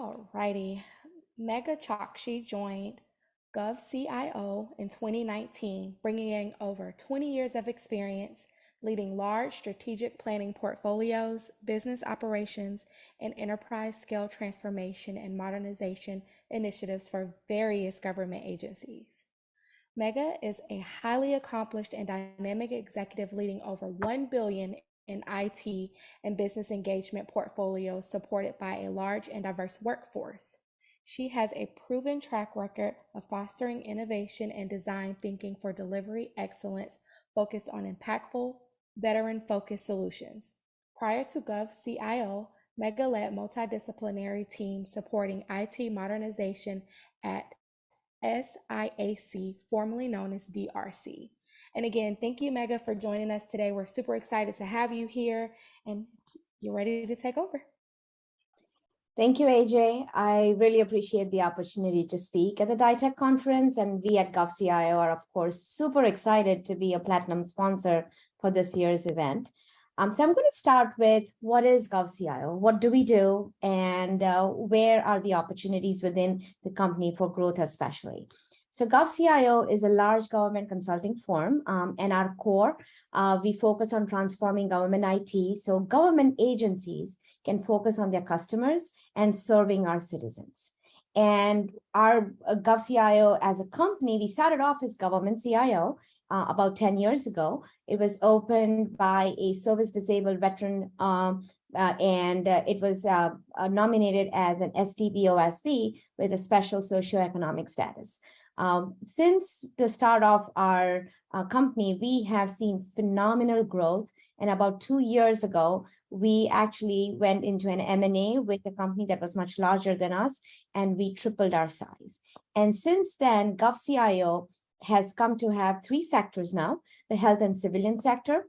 Alrighty. Megha Chokshi joined GovCIO in 2019, bringing in over 20 years of experience leading large strategic planning portfolios, business operations, and enterprise scale transformation and modernization initiatives for various government agencies. Megha is a highly accomplished and dynamic executive leading over $1 billion in IT and business engagement portfolios supported by a large and diverse workforce. She has a proven track record of fostering innovation and design thinking for delivery excellence focused on impactful, veteran-focused solutions. Prior to GovCIO, Megha led multidisciplinary teams supporting IT modernization at SIAC, formerly known as DRC. And again, thank you, Megha, for joining us today. We're super excited to have you here, and you're ready to take over. Thank you, AJ. I really appreciate the opportunity to speak at the DEITECH conference, and we at GovCIO are, of course, super excited to be a platinum sponsor for this year's event. So I'm going to start with what is GovCIO, what do we do, and where are the opportunities within the company for growth especially. So GovCIO is a large government consulting firm, and our core, we focus on transforming government IT, so government agencies can focus on their customers and serving our citizens. And our GovCIO as a company, we started off as Government CIO about 10 years ago. It was opened by a service-disabled veteran, and it was nominated as an STBOSB with a special socioeconomic status. Since the start of our company, we have seen phenomenal growth. And about 2 years ago, we actually went into an M&A with a company that was much larger than us, and we tripled our size. And since then, GovCIO has come to have 3 sectors now: the health and civilian sector,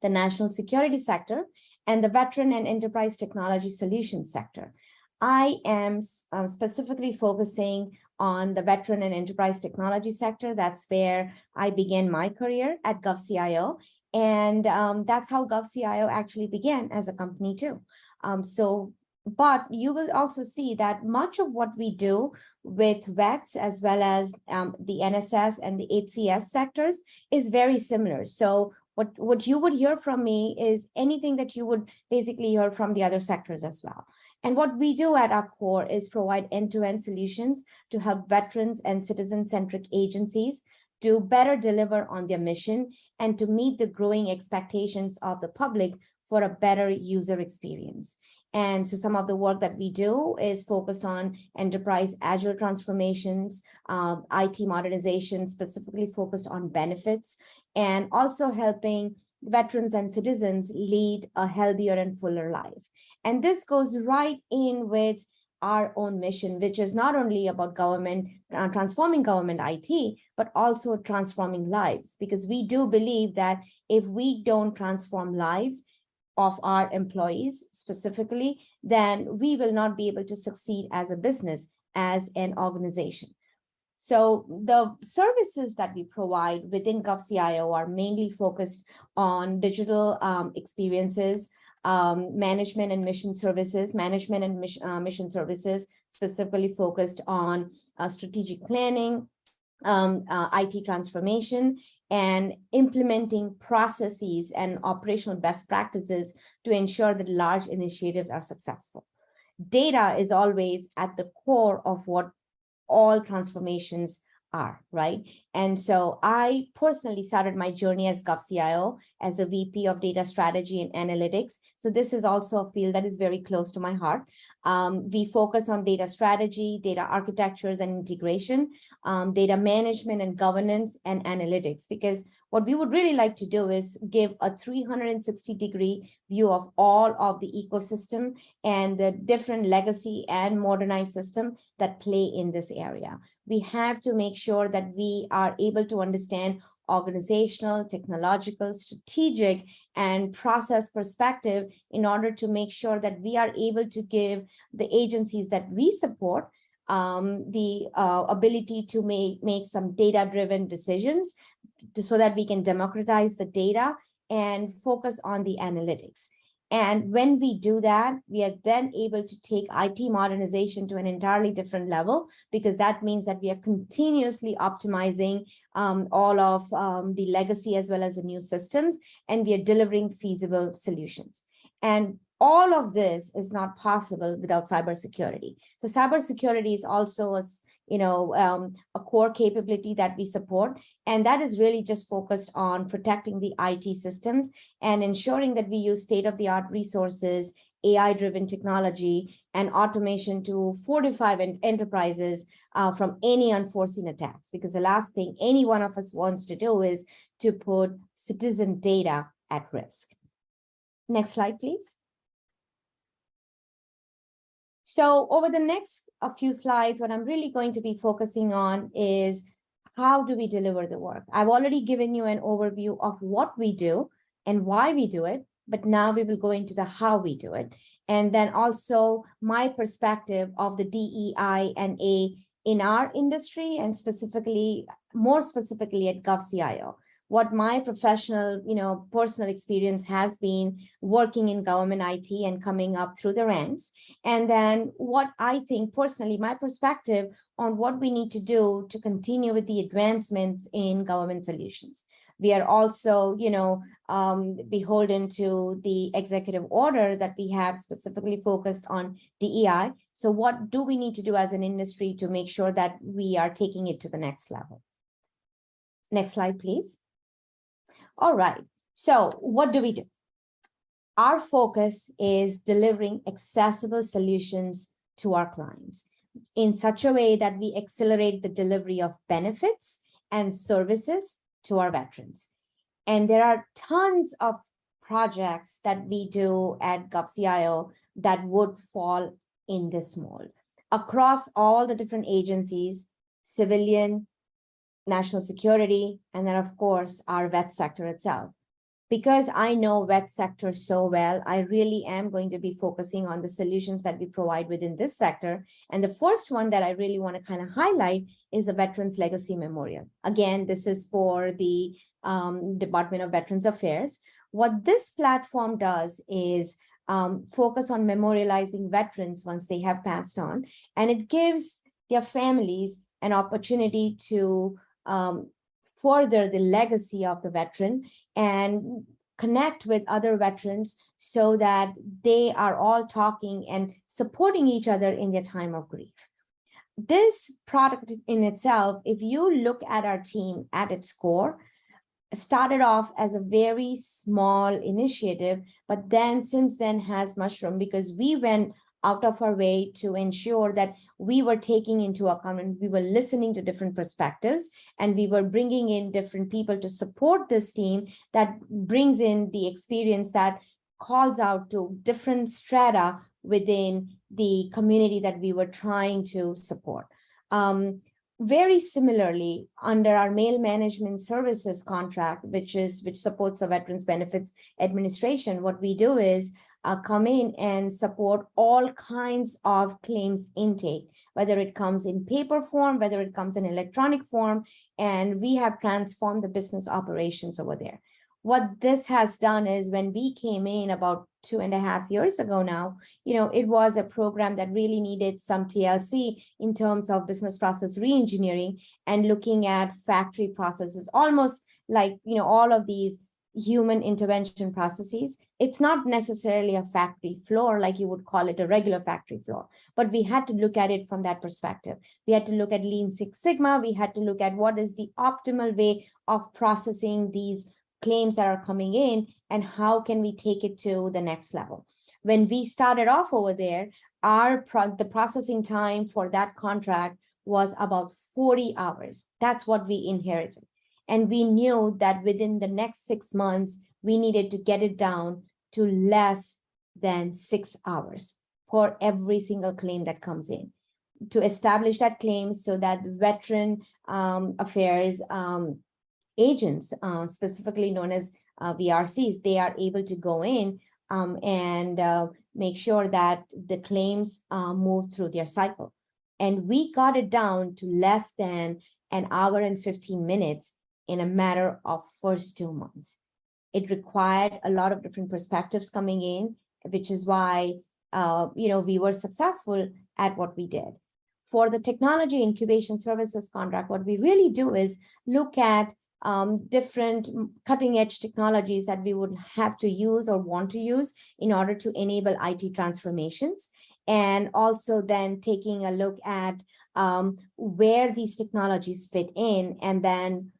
the national security sector, and the veteran and enterprise technology solutions sector. I am specifically focusing on the veteran and enterprise technology sector. That's where I began my career at GovCIO. And that's how GovCIO actually began as a company too. But you will also see that much of what we do with vets as well as the NSS and the HCS sectors is very similar. So what you would hear from me is anything that you would basically hear from the other sectors as well. And what we do at our core is provide end-to-end solutions to help veterans and citizen-centric agencies to better deliver on their mission and to meet the growing expectations of the public for a better user experience. And so some of the work that we do is focused on enterprise agile transformations, IT modernization, specifically focused on benefits, and also helping veterans and citizens lead a healthier and fuller life. And this goes right in with our own mission, which is not only about government, transforming government IT, but also transforming lives, because we do believe that if we don't transform lives of our employees specifically, then we will not be able to succeed as a business, as an organization. So the services that we provide within GovCIO are mainly focused on digital experiences, management and mission services, mission services, specifically focused on strategic planning, IT transformation, and implementing processes and operational best practices to ensure that large initiatives are successful. Data is always at the core of what all transformations are, right? And so I personally started my journey as GovCIO as a VP of data strategy and analytics. So this is also a field that is very close to my heart. We focus on data strategy, data architectures and integration, data management and governance and analytics, because what we would really like to do is give a 360-degree view of all of the ecosystem and the different legacy and modernized system that play in this area. We have to make sure that we are able to understand organizational, technological, strategic, and process perspective in order to make sure that we are able to give the agencies that we support the ability to make some data-driven decisions so that we can democratize the data and focus on the analytics. And when we do that, we are then able to take IT modernization to an entirely different level, because that means that we are continuously optimizing all of the legacy as well as the new systems, and we are delivering feasible solutions. And all of this is not possible without cybersecurity. So cybersecurity is also a core capability that we support, and that is really just focused on protecting the IT systems and ensuring that we use state-of-the-art resources, AI-driven technology, and automation to fortify enterprises from any unforeseen attacks. Because the last thing any one of us wants to do is to put citizen data at risk. Next slide, please. So over the next few slides, what I'm really going to be focusing on is how do we deliver the work? I've already given you an overview of what we do and why we do it, but now we will go into the how we do it. And then also my perspective of the DEI&A in our industry, and more specifically at GovCIO. What my professional, personal experience has been working in government IT and coming up through the ranks. And then what I think personally, my perspective on what we need to do to continue with the advancements in government solutions. We are also, beholden to the executive order that we have specifically focused on DEI. So what do we need to do as an industry to make sure that we are taking it to the next level? Next slide, please. All right, so what do we do? Our focus is delivering accessible solutions to our clients in such a way that we accelerate the delivery of benefits and services to our veterans. And there are tons of projects that we do at GovCIO that would fall in this mold across all the different agencies, civilian, national security, and then of course our vet sector itself. Because I know vet sector so well, I really am going to be focusing on the solutions that we provide within this sector. And the first one that I really want to kind of highlight is the Veterans Legacy Memorial. Again, this is for the Department of Veterans Affairs. What this platform does is focus on memorializing veterans once they have passed on, and it gives their families an opportunity to further the legacy of the veteran and connect with other veterans so that they are all talking and supporting each other in their time of grief. This product in itself, if you look at our team at its core, started off as a very small initiative, but then since then has mushroomed because we went out of our way to ensure that we were taking into account and we were listening to different perspectives, and we were bringing in different people to support this team that brings in the experience that calls out to different strata within the community that we were trying to support. Very similarly, under our mail management services contract, which supports the Veterans Benefits Administration, what we do is come in and support all kinds of claims intake, whether it comes in paper form, whether it comes in electronic form, and we have transformed the business operations over there. What this has done is when we came in about 2.5 years ago now, it was a program that really needed some TLC in terms of business process reengineering and looking at factory processes, almost like, all of these human intervention processes. It's not necessarily a factory floor like you would call it a regular factory floor, but we had to look at it from that perspective. We had to look at Lean Six Sigma. We had to look at what is the optimal way of processing these claims that are coming in and how can we take it to the next level. When we started off over there, the processing time for that contract was about 40 hours. That's what we inherited. And we knew that within the next 6 months, we needed to get it down to less than 6 hours for every single claim that comes in, to establish that claim so that veteran affairs agents, specifically known as VRCs, they are able to go in and make sure that the claims move through their cycle. And we got it down to less than 1 hour and 15 minutes in a matter of first 2 months. It required a lot of different perspectives coming in, which is why we were successful at what we did. For the technology incubation services contract, what we really do is look at different cutting edge technologies that we would have to use or want to use in order to enable IT transformations. And also then taking a look at where these technologies fit in, and then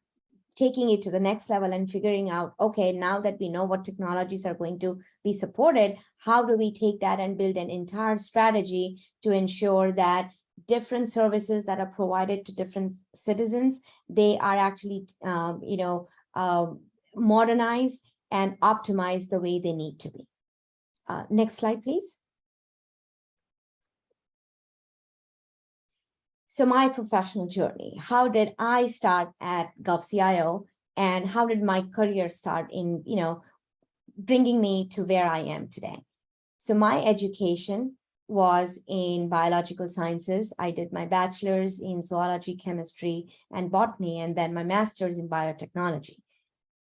taking it to the next level and figuring out, okay, now that we know what technologies are going to be supported, how do we take that and build an entire strategy to ensure that different services that are provided to different citizens, they are actually, modernized and optimized the way they need to be. Next slide, please. So my professional journey, how did I start at GovCIO, and how did my career start in, bringing me to where I am today? So my education was in biological sciences. I did my bachelor's in zoology, chemistry, and botany, and then my master's in biotechnology.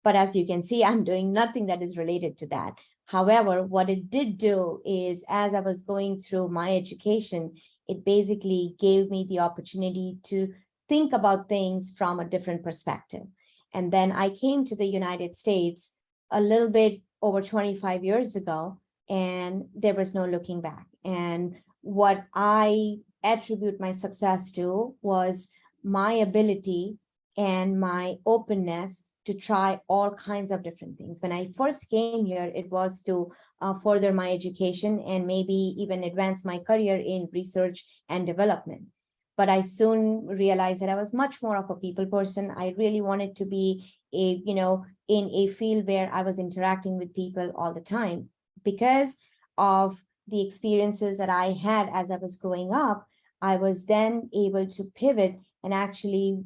But as you can see, I'm doing nothing that is related to that. However, what it did do is, as I was going through my education, it basically gave me the opportunity to think about things from a different perspective. And then I came to the United States a little bit over 25 years ago, and there was no looking back. And what I attribute my success to was my ability and my openness to try all kinds of different things. When I first came here, it was to further my education and maybe even advance my career in research and development. But I soon realized that I was much more of a people person. I really wanted to be in a field where I was interacting with people all the time. Because of the experiences that I had as I was growing up, I was then able to pivot and actually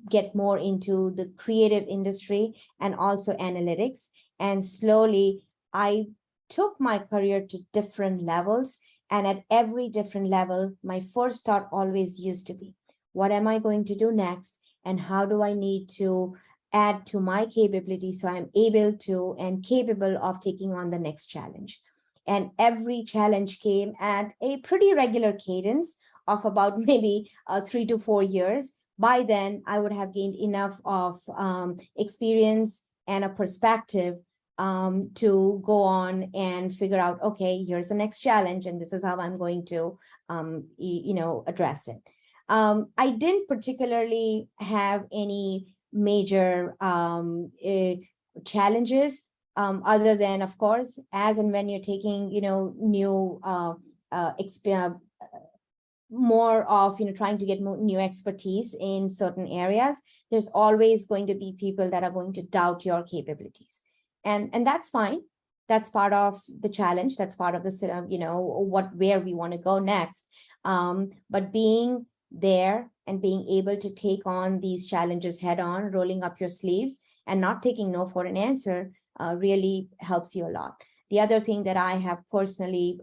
get more into the creative industry and also analytics. And slowly, I took my career to different levels. And at every different level, my first thought always used to be, what am I going to do next? And how do I need to add to my capability so I'm able to and capable of taking on the next challenge? And every challenge came at a pretty regular cadence of about maybe 3 to 4 years. By then, I would have gained enough of experience and a perspective to go on and figure out, okay, here's the next challenge, and this is how I'm going to, address it. I didn't particularly have any major challenges, other than, of course, as and when you're taking, new more of trying to get more new expertise in certain areas, there's always going to be people that are going to doubt your capabilities, and that's fine. That's part of the challenge. That's part of the where we want to go next. But being there and being able to take on these challenges head on, rolling up your sleeves and not taking no for an answer, really helps you a lot. The other thing that I have personally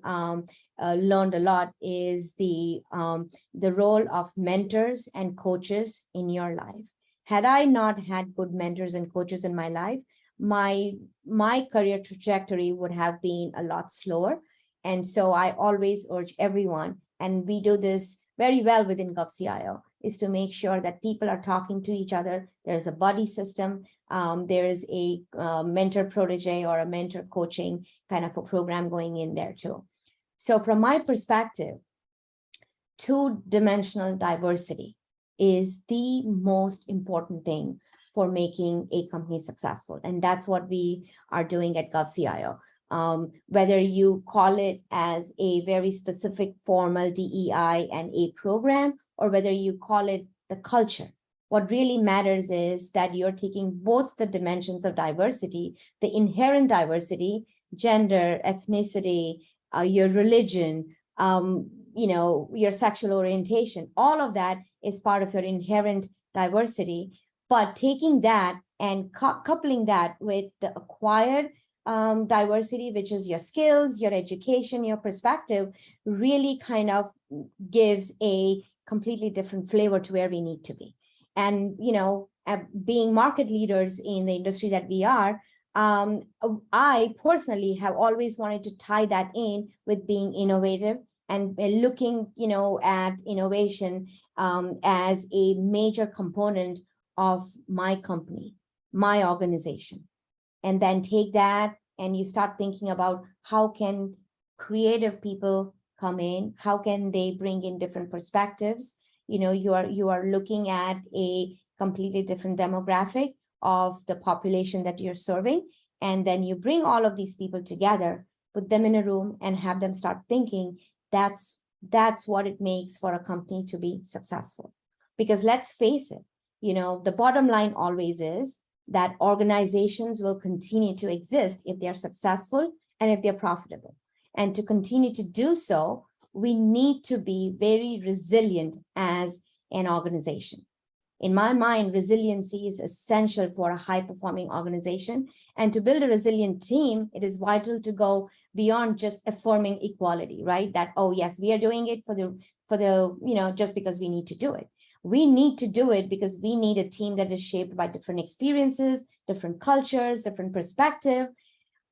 learned a lot is the role of mentors and coaches in your life. Had I not had good mentors and coaches in my life, my career trajectory would have been a lot slower. And so I always urge everyone, and we do this very well within GovCIO, is to make sure that people are talking to each other. There's a buddy system. There is a mentor protege or a mentor coaching kind of a program going in there too. So from my perspective, two-dimensional diversity is the most important thing for making a company successful. And that's what we are doing at GovCIO. Whether you call it as a very specific formal DEI&A program, or whether you call it the culture, what really matters is that you're taking both the dimensions of diversity, the inherent diversity, gender, ethnicity, your religion, your sexual orientation, all of that is part of your inherent diversity. But taking that and coupling that with the acquired diversity, which is your skills, your education, your perspective, really kind of gives a completely different flavor to where we need to be. And, being market leaders in the industry that we are, I personally have always wanted to tie that in with being innovative and looking, at innovation as a major component of my company, my organization. And then take that and you start thinking about how can creative people come in, how can they bring in different perspectives. You are looking at a completely different demographic of the population that you're serving, and then you bring all of these people together, put them in a room and have them start thinking. That's what it makes for a company to be successful. Because let's face it, the bottom line always is that organizations will continue to exist if they're successful and if they're profitable. And to continue to do so, we need to be very resilient as an organization. In my mind, resiliency is essential for a high-performing organization. And to build a resilient team, it is vital to go beyond just affirming equality, right? That, oh, yes, we are doing it for the, just because we need to do it. We need to do it because we need a team that is shaped by different experiences, different cultures, different perspective.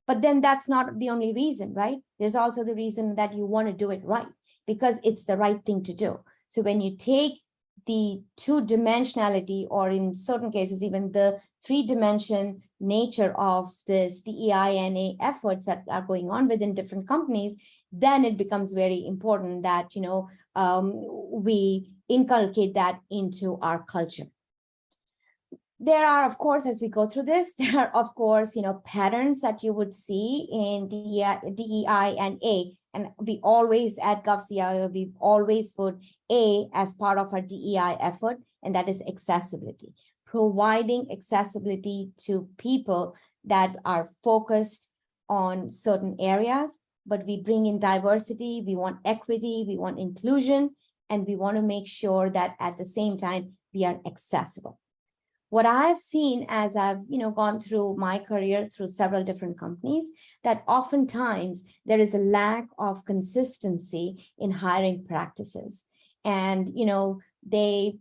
But then that's not the only reason, right? There's also the reason that you want to do it right, because it's the right thing to do. So when you take the two-dimensionality, or in certain cases, even the three-dimension nature of this DEI&A efforts that are going on within different companies, then it becomes very important that, we inculcate that into our culture. There are, of course, as we go through this, there are, of course, patterns that you would see in DEI&A. And we always, at GovCIO, we've always put A as part of our DEI effort, and that is accessibility. Providing accessibility to people that are focused on certain areas, but we bring in diversity, we want equity, we want inclusion, and we want to make sure that at the same time, we are accessible. What I've seen as I've gone through my career through several different companies, that oftentimes there is a lack of consistency in hiring practices. And the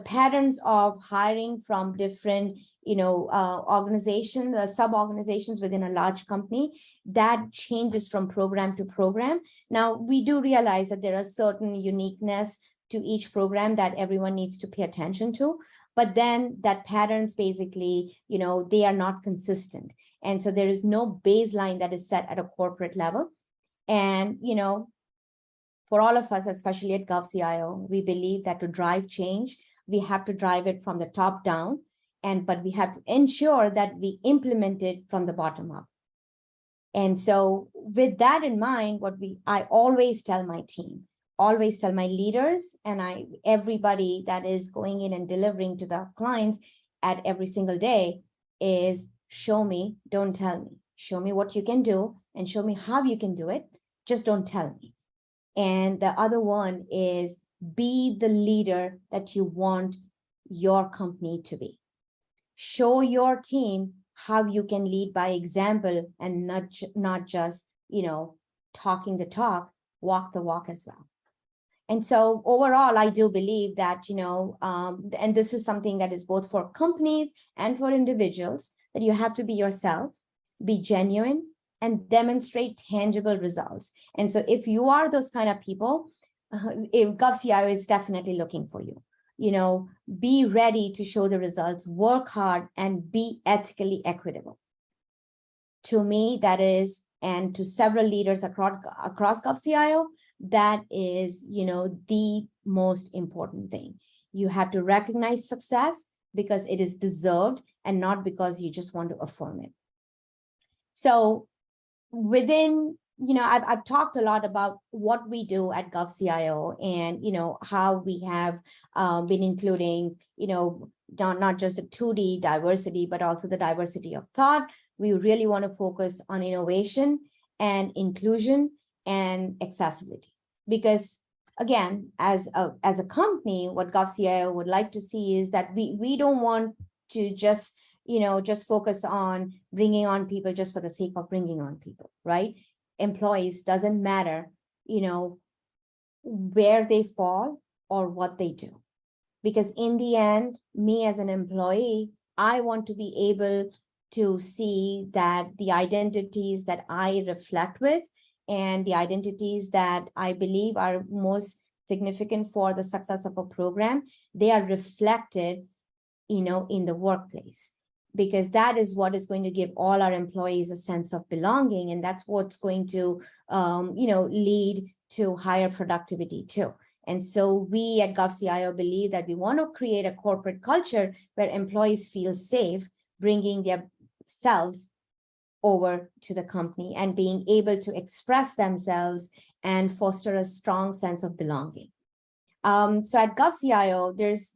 patterns of hiring from different organizations, sub-organizations within a large company, that changes from program to program. Now, we do realize that there are certain uniqueness to each program that everyone needs to pay attention to. But then that patterns basically, they are not consistent. And so there is no baseline that is set at a corporate level. And, for all of us, especially at GovCIO, we believe that to drive change, we have to drive it from the top down. But we have to ensure that we implement it from the bottom up. And so with that in mind, I always tell my team, always tell my leaders and everybody that is going in and delivering to the clients at every single day is show me, don't tell me. Show me what you can do and show me how you can do it. Just don't tell me. And the other one is be the leader that you want your company to be. Show your team how you can lead by example and not just, talking the talk, walk the walk as well. And so overall, I do believe that, and this is something that is both for companies and for individuals, that you have to be yourself, be genuine, and demonstrate tangible results. And so if you are those kind of people, if GovCIO is definitely looking for you. Be ready to show the results, work hard, and be ethically equitable. To me, that is, and to several leaders across GovCIO, that is, the most important thing. You have to recognize success because it is deserved and not because you just want to affirm it. So within, I've talked a lot about what we do at GovCIO and, how we have been including, not just the 2D diversity, but also the diversity of thought. We really want to focus on innovation and inclusion and accessibility. Because again, as a company, what GovCIO would like to see is that we don't want to just focus on bringing on people just for the sake of bringing on people, right? Employees, doesn't matter, where they fall or what they do. Because in the end, me as an employee, I want to be able to see that the identities that I reflect with and the identities that I believe are most significant for the success of a program, they are reflected, in the workplace, because that is what is going to give all our employees a sense of belonging. And that's what's going to, lead to higher productivity too. And so we at GovCIO believe that we want to create a corporate culture where employees feel safe bringing their selves over to the company and being able to express themselves and foster a strong sense of belonging. So at GovCIO, there's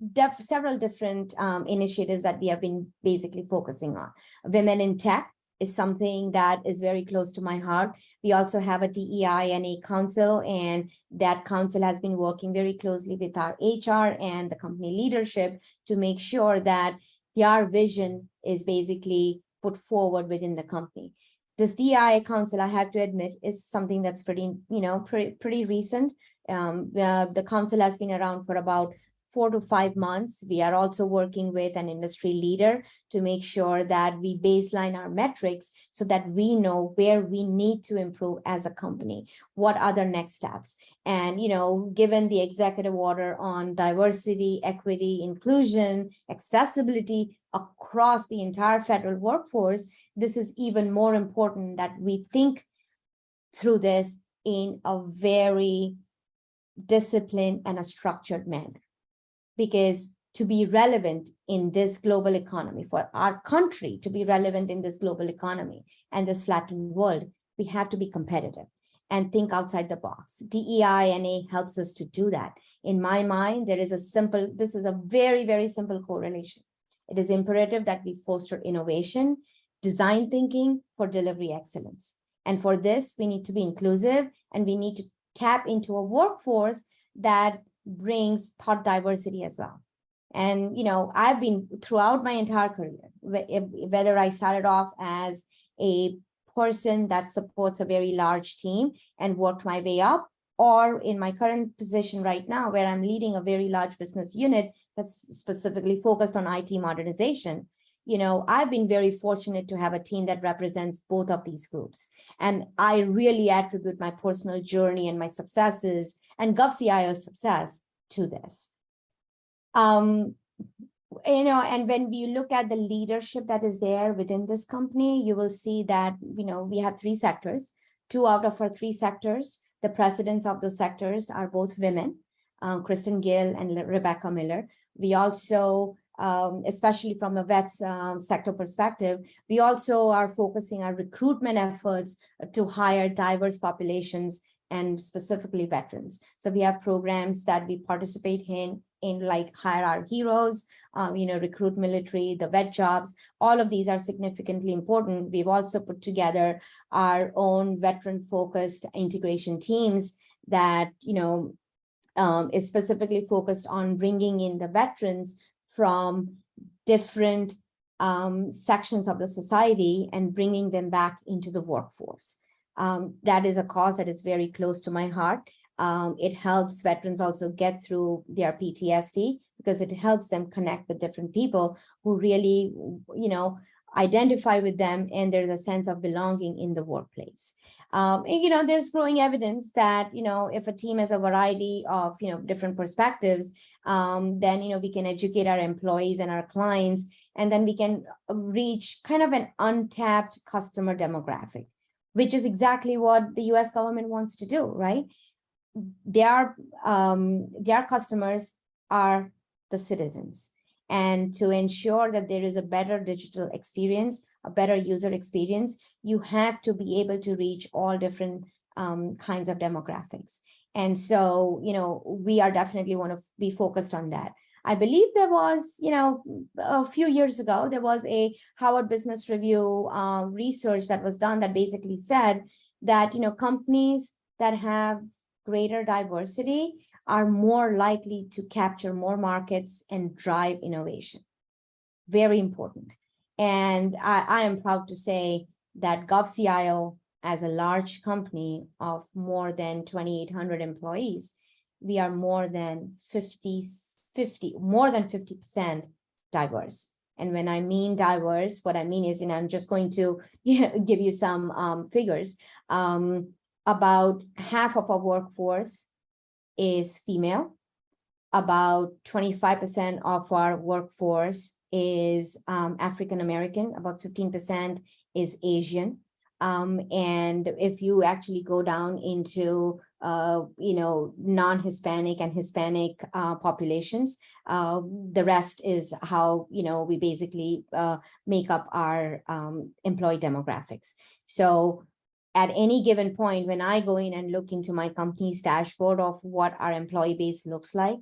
several different initiatives that we have been basically focusing on. Women in Tech is something that is very close to my heart. We also have a DEI&A council, and that council has been working very closely with our HR and the company leadership to make sure that their vision is basically put forward within the company. This DEI council, I have to admit, is something that's pretty recent. The council has been around for about 4 to 5 months. We are also working with an industry leader to make sure that we baseline our metrics so that we know where we need to improve as a company, what are the next steps. And, given the executive order on diversity, equity, inclusion, accessibility across the entire federal workforce, this is even more important that we think through this in a very disciplined and a structured manner. Because to be relevant in this global economy, for our country to be relevant in this global economy and this flattened world, we have to be competitive and think outside the box. DEI&A helps us to do that. In my mind, this is a very, very simple correlation. It is imperative that we foster innovation, design thinking for delivery excellence. And for this, we need to be inclusive, and we need to tap into a workforce that brings thought diversity as well. And, I've been throughout my entire career, whether I started off as a person that supports a very large team and worked my way up, or in my current position right now, where I'm leading a very large business unit that's specifically focused on IT modernization. I've been very fortunate to have a team that represents both of these groups. And I really attribute my personal journey and my successes and GovCIO's success to this. And when we look at the leadership that is there within this company, you will see that, we have 3 sectors. 2 out of our 3 sectors, the presidents of those sectors are both women, Kristen Gill and Rebecca Miller. We also, especially from a vets sector perspective, we also are focusing our recruitment efforts to hire diverse populations and specifically veterans. So we have programs that we participate in like Hire Our Heroes, Recruit Military, the vet jobs. All of these are significantly important. We've also put together our own veteran-focused integration teams that, is specifically focused on bringing in the veterans from different sections of the society and bringing them back into the workforce. That is a cause that is very close to my heart. It helps veterans also get through their PTSD because it helps them connect with different people who really, identify with them, and there's a sense of belonging in the workplace. There's growing evidence that, if a team has a variety of, different perspectives, then, we can educate our employees and our clients, and then we can reach kind of an untapped customer demographic, which is exactly what the US government wants to do, right? Their customers are the citizens. And to ensure that there is a better digital experience, a better user experience, you have to be able to reach all different kinds of demographics. And so, we are definitely want to be focused on that. I believe there was, a few years ago, there was a Harvard Business Review research that was done that basically said that, companies that have greater diversity are more likely to capture more markets and drive innovation. Very important. And I am proud to say that GovCIO, as a large company of more than 2,800 employees, we are more than 50% diverse. And when I mean diverse, what I mean is, and I'm just going to give you some figures. About half of our workforce is female. About 25% of our workforce is African American. About 15% is Asian. And if you actually go down into non-Hispanic and Hispanic populations, the rest is how we basically make up our employee demographics. So at any given point, when I go in and look into my company's dashboard of what our employee base looks like,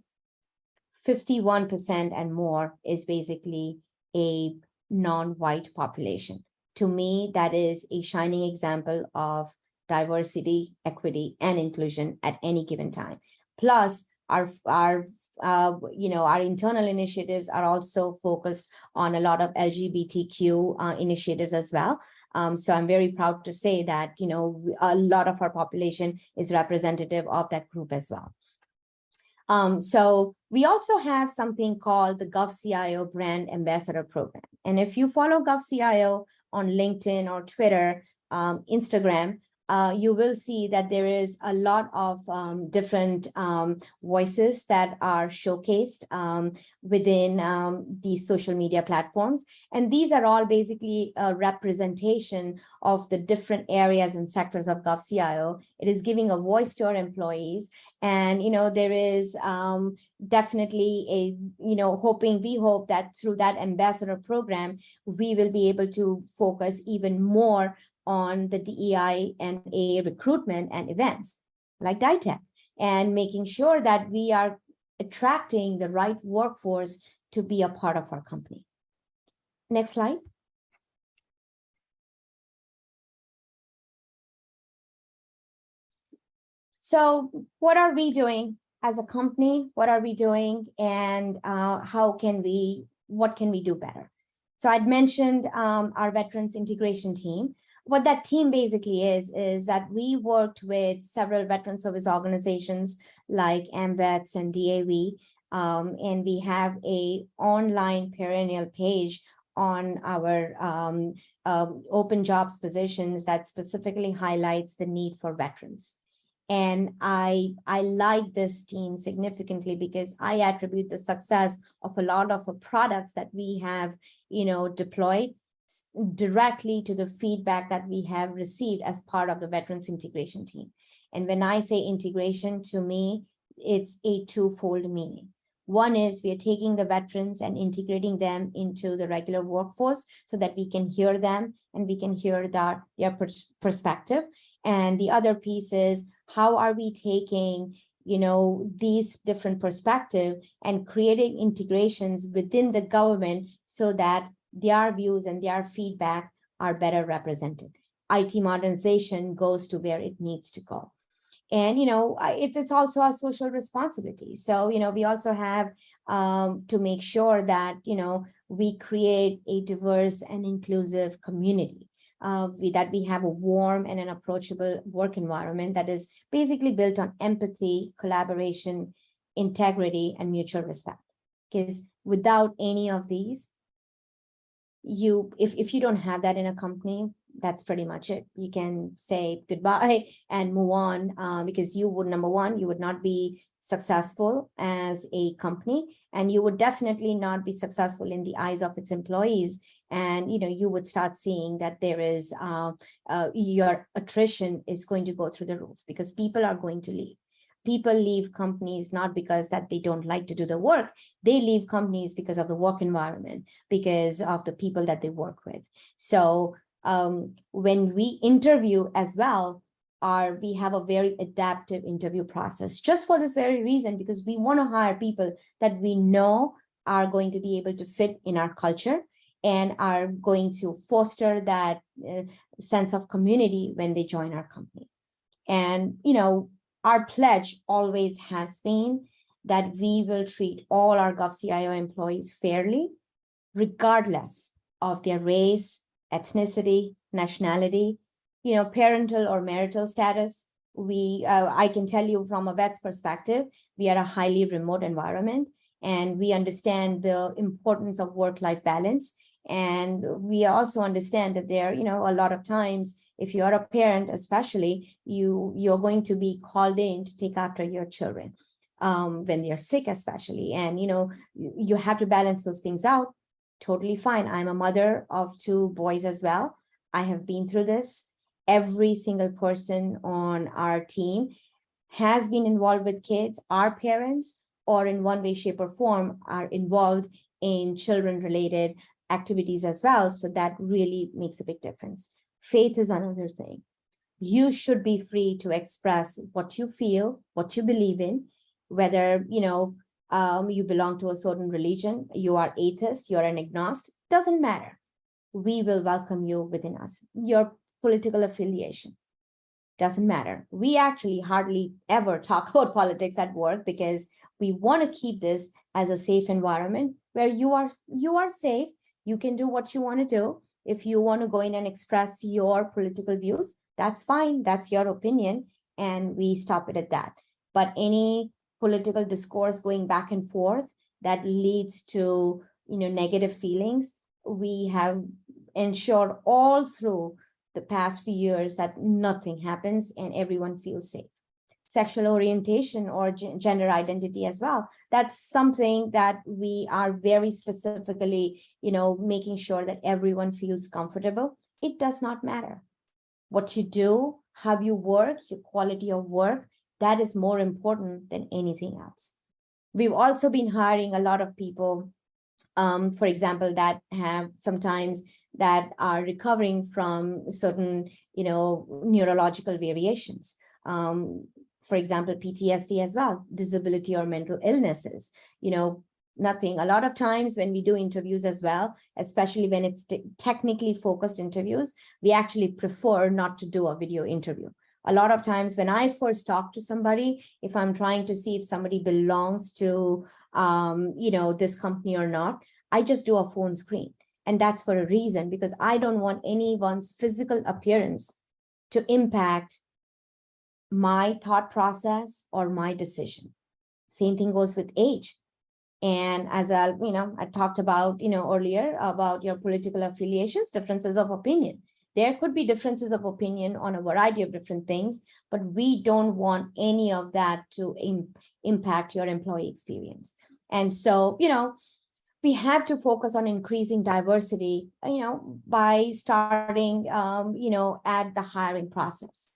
51% and more is basically a non-white population. To me, that is a shining example of diversity, equity, and inclusion at any given time. Plus, our internal initiatives are also focused on a lot of LGBTQ initiatives as well. So I'm very proud to say that a lot of our population is representative of that group as well. So we also have something called the GovCIO Brand Ambassador Program. And if you follow GovCIO on LinkedIn or Twitter, Instagram, you will see that there is a lot of different voices that are showcased within these social media platforms. And these are all basically a representation of the different areas and sectors of GovCIO. It is giving a voice to our employees. And, there is definitely we hope that through that ambassador program, we will be able to focus even more on the DEI&A recruitment and events like DEITECH, and making sure that we are attracting the right workforce to be a part of our company. Next slide. So what are we doing as a company? What are we doing, and what can we do better? So I'd mentioned our veterans integration team. What that team basically is that we worked with several veteran service organizations like AMVETS and DAV, and we have an online perennial page on our open jobs positions that specifically highlights the need for veterans. And I like this team significantly because I attribute the success of a lot of the products that we have, deployed directly to the feedback that we have received as part of the veterans integration team. And when I say integration, to me, it's a twofold meaning. One is we are taking the veterans and integrating them into the regular workforce so that we can hear them and we can hear their perspective. And the other piece is, how are we taking these different perspectives and creating integrations within the government so that their views and their feedback are better represented. IT modernization goes to where it needs to go. And, it's also a social responsibility. So, we also have to make sure that, we create a diverse and inclusive community. That we have a warm and an approachable work environment that is basically built on empathy, collaboration, integrity, and mutual respect. Because without any of these, if you don't have that in a company, that's pretty much it. You can say goodbye and move on, because you would, number one, you would not be successful as a company, and you would definitely not be successful in the eyes of its employees. And you would start seeing that there is your attrition is going to go through the roof because people are going to leave. People leave companies not because that they don't like to do the work. They leave companies because of the work environment, because of the people that they work with. So when we interview as well, we have a very adaptive interview process just for this very reason, because we want to hire people that we know are going to be able to fit in our culture and are going to foster that sense of community when they join our company. And, our pledge always has been that we will treat all our GovCIO employees fairly, regardless of their race, ethnicity, nationality, parental or marital status. I can tell you from a vet's perspective, we are a highly remote environment. and we understand the importance of work-life balance. And we also understand that there, a lot of times, if you're a parent, especially, you're going to be called in to take after your children when they're sick, especially. And, you have to balance those things out. Totally fine. I'm a mother of 2 boys as well. I have been through this. Every single person on our team has been involved with kids. Our parents, or in one way, shape, or form, are involved in children-related activities as well. So that really makes a big difference. Faith is another thing. You should be free to express what you feel, what you believe in, whether, you belong to a certain religion, you are atheist, you're an agnostic, doesn't matter. We will welcome you within us. Your political affiliation doesn't matter. We actually hardly ever talk about politics at work because we want to keep this as a safe environment where you are safe. You can do what you want to do. If you want to go in and express your political views, that's fine. That's your opinion. And we stop it at that. But any political discourse going back and forth that leads to, negative feelings, we have ensured all through the past few years that nothing happens and everyone feels safe. Sexual orientation or gender identity as well. That's something that we are very specifically, making sure that everyone feels comfortable. It does not matter what you do, how you work, your quality of work. That is more important than anything else. We've also been hiring a lot of people, for example, that have sometimes that are recovering from certain, neurological variations. For example, PTSD as well, disability or mental illnesses, nothing. A lot of times when we do interviews as well, especially when it's technically focused interviews, we actually prefer not to do a video interview. A lot of times when I first talk to somebody, if I'm trying to see if somebody belongs to, this company or not, I just do a phone screen. And that's for a reason, because I don't want anyone's physical appearance to impact my thought process or my decision. Same thing goes with age. And as I talked about, earlier about your political affiliations, differences of opinion. There could be differences of opinion on a variety of different things, but we don't want any of that to impact your employee experience. And so, we have to focus on increasing diversity, by starting, at the hiring process.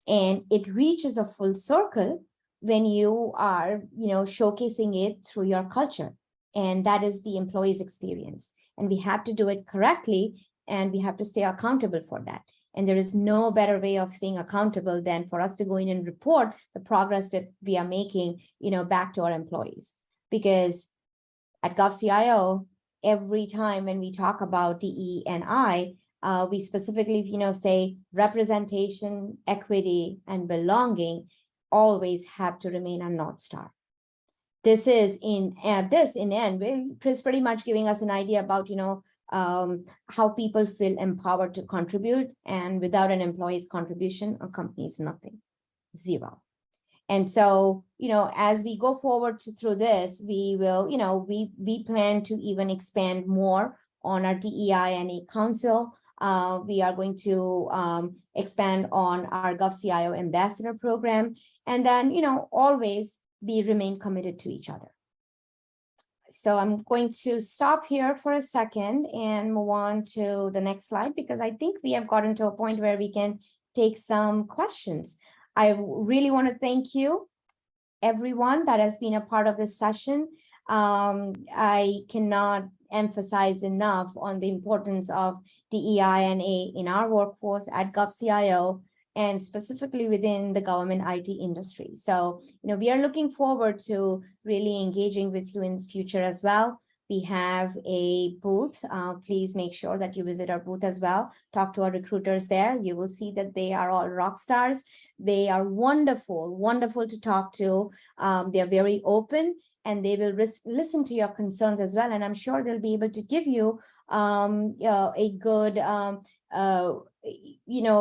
And it reaches a full circle when you are, showcasing it through your culture. And that is the employee's experience. And we have to do it correctly, and we have to stay accountable for that. And there is no better way of staying accountable than for us to go in and report the progress that we are making, back to our employees. Because at GovCIO, every time when we talk about DE&I, we specifically, say representation, equity, and belonging always have to remain a North Star. This is in end, pretty much giving us an idea about, how people feel empowered to contribute. And without an employee's contribution, a company is nothing, zero. And so, as we go forward through this, we will, we plan to even expand more on our DEI&A Council. We are going to expand on our GovCIO Ambassador Program, and then, always remain committed to each other. So I'm going to stop here for a second and move on to the next slide, because I think we have gotten to a point where we can take some questions. I really want to thank you, everyone that has been a part of this session. I cannot emphasize enough on the importance of DEI&A in our workforce at GovCIO, and specifically within the government IT industry. So, we are looking forward to really engaging with you in the future as well. We have a booth. Please make sure that you visit our booth as well. Talk to our recruiters there. You will see that they are all rock stars. They are wonderful, wonderful to talk to. They are very open, and they will listen to your concerns as well. And I'm sure they'll be able to give you a good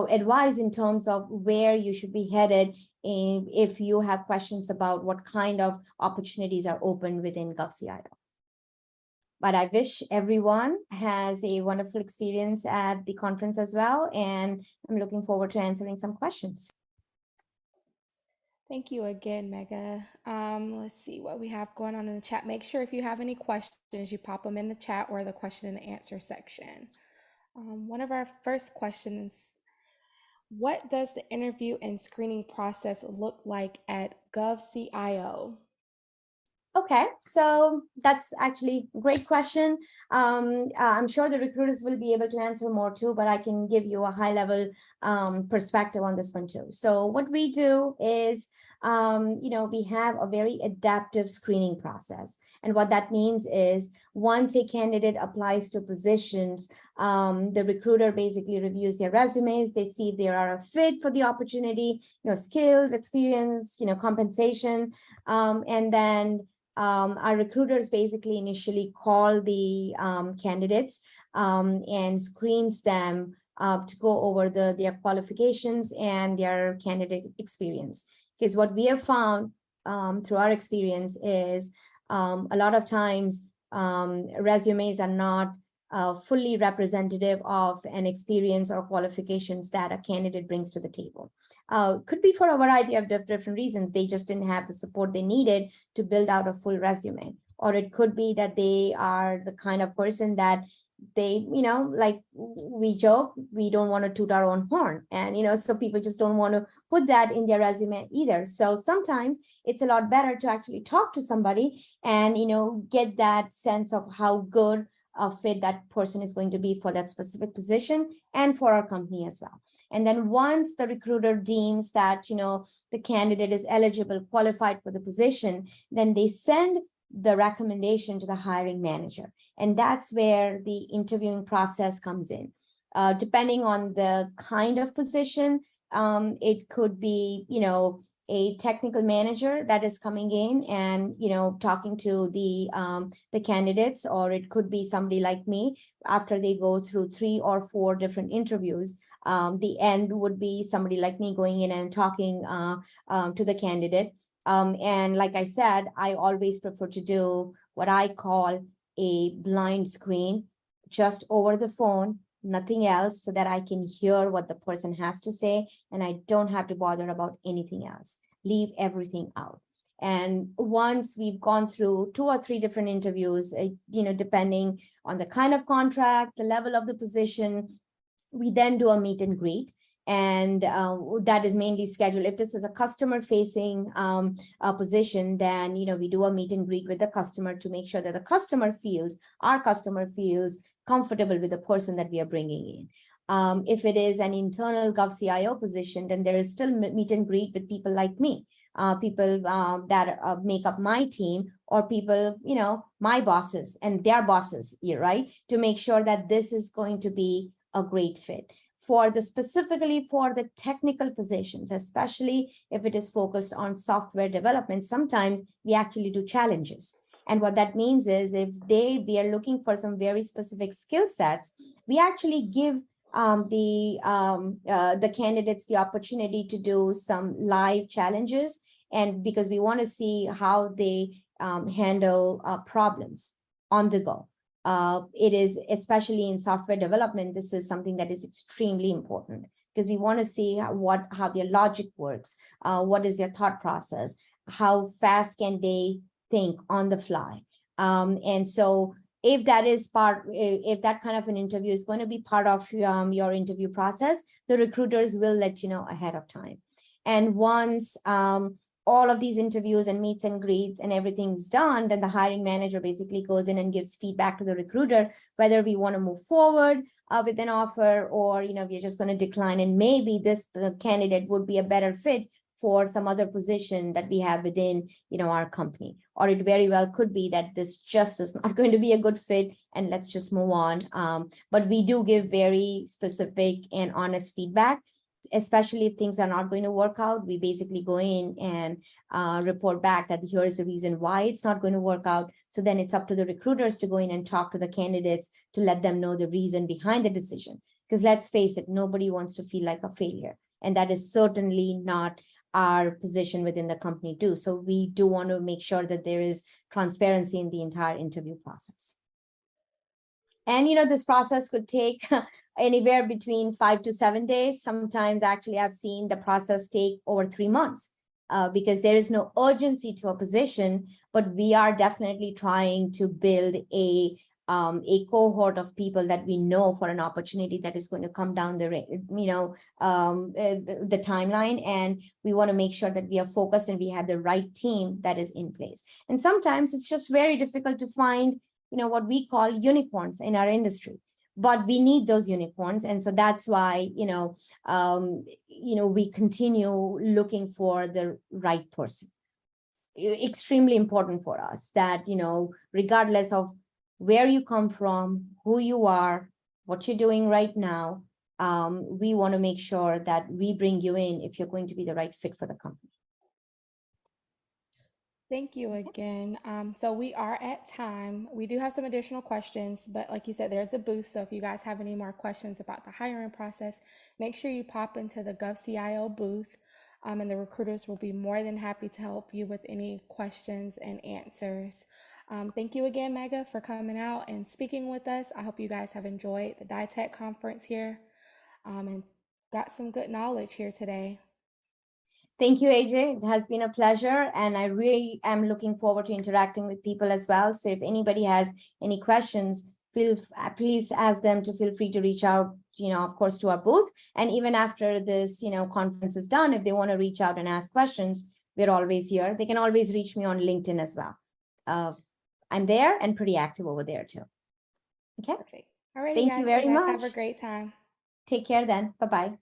advice in terms of where you should be headed if you have questions about what kind of opportunities are open within GovCIO. But I wish everyone has a wonderful experience at the conference as well, and I'm looking forward to answering some questions. Thank you again, Megha. Let's see what we have going on in the chat. Make sure if you have any questions, you pop them in the chat or the question and answer section. One of our first questions, what does the interview and screening process look like at GovCIO? Okay, so that's actually a great question. I'm sure the recruiters will be able to answer more too, but I can give you a high level perspective on this one too. So what we do is, we have a very adaptive screening process. And what that means is once a candidate applies to positions, the recruiter basically reviews their resumes. They see if they are a fit for the opportunity, skills, experience, compensation, and then our recruiters basically initially call the candidates and screens them to go over their qualifications and their candidate experience. Because what we have found through our experience is a lot of times resumes are not fully representative of an experience or qualifications that a candidate brings to the table. Could be for a variety of different reasons. They just didn't have the support they needed to build out a full resume. Or it could be that they are the kind of person that they, like we joke, we don't want to toot our own horn. And, so people just don't want to put that in their resume either. So sometimes it's a lot better to actually talk to somebody and, get that sense of how good a fit that person is going to be for that specific position and for our company as well. And then once the recruiter deems that, the candidate is eligible, qualified for the position, then they send the recommendation to the hiring manager. And that's where the interviewing process comes in. Depending on the kind of position, it could be, a technical manager that is coming in and, talking to the candidates, or it could be somebody like me after they go through 3 or 4 different interviews. The end would be somebody like me going in and talking to the candidate. And like I said, I always prefer to do what I call a blind screen, just over the phone, nothing else, so that I can hear what the person has to say and I don't have to bother about anything else. Leave everything out. And once we've gone through 2 or 3 different interviews, depending on the kind of contract, the level of the position, we then do a meet and greet. And that is mainly scheduled. If this is a customer facing position, then, we do a meet and greet with the customer to make sure that our customer feels comfortable with the person that we are bringing in. If it is an internal GovCIO position, then there is still meet and greet with people like me, people that make up my team, or people, my bosses and their bosses, right? To make sure that this is going to be a great fit. Specifically for the technical positions, especially if it is focused on software development, sometimes we actually do challenges. And what that means is if we are looking for some very specific skill sets, we actually give the candidates the opportunity to do some live challenges, and because we want to see how they handle problems on the go. It is, especially in software development, this is something that is extremely important because we want to see how their logic works, what is their thought process, how fast can they think on the fly. And so if that kind of an interview is going to be part of your interview process, the recruiters will let you know ahead of time. And once all of these interviews and meets and greets and everything's done, then the hiring manager basically goes in and gives feedback to the recruiter, whether we want to move forward with an offer, or, we're just going to decline. And maybe this candidate would be a better fit for some other position that we have within, our company. Or it very well could be that this just is not going to be a good fit and let's just move on. But we do give very specific and honest feedback, especially if things are not going to work out. We basically go in and report back that here is the reason why it's not going to work out. So then it's up to the recruiters to go in and talk to the candidates to let them know the reason behind the decision. Because let's face it, nobody wants to feel like a failure. And that is certainly not our position within the company too. So we do want to make sure that there is transparency in the entire interview process. And, this process could take anywhere between 5 to 7 days. Sometimes actually I've seen the process take over 3 months because there is no urgency to a position, but we are definitely trying to build a cohort of people that we know for an opportunity that is going to come down the timeline, and we want to make sure that we are focused and we have the right team that is in place. And sometimes it's just very difficult to find what we call unicorns in our industry, but we need those unicorns. And so that's why, we continue looking for the right person. Extremely important for us that, regardless of where you come from, who you are, what you're doing right now, we want to make sure that we bring you in if you're going to be the right fit for the company. Thank you again. So we are at time. We do have some additional questions, but like you said, there's a booth. So if you guys have any more questions about the hiring process, make sure you pop into the GovCIO booth, and the recruiters will be more than happy to help you with any questions and answers. Thank you again, Megha, for coming out and speaking with us. I hope you guys have enjoyed the DITECH conference here and got some good knowledge here today. Thank you, AJ. It has been a pleasure, and I really am looking forward to interacting with people as well. So if anybody has any questions, please ask them to feel free to reach out, of course, to our booth. And even after this, conference is done, if they want to reach out and ask questions, we're always here. They can always reach me on LinkedIn as well. I'm there and pretty active over there too. Okay. Perfect. All right. Thank you very much. Have a great time. Take care then. Bye-bye.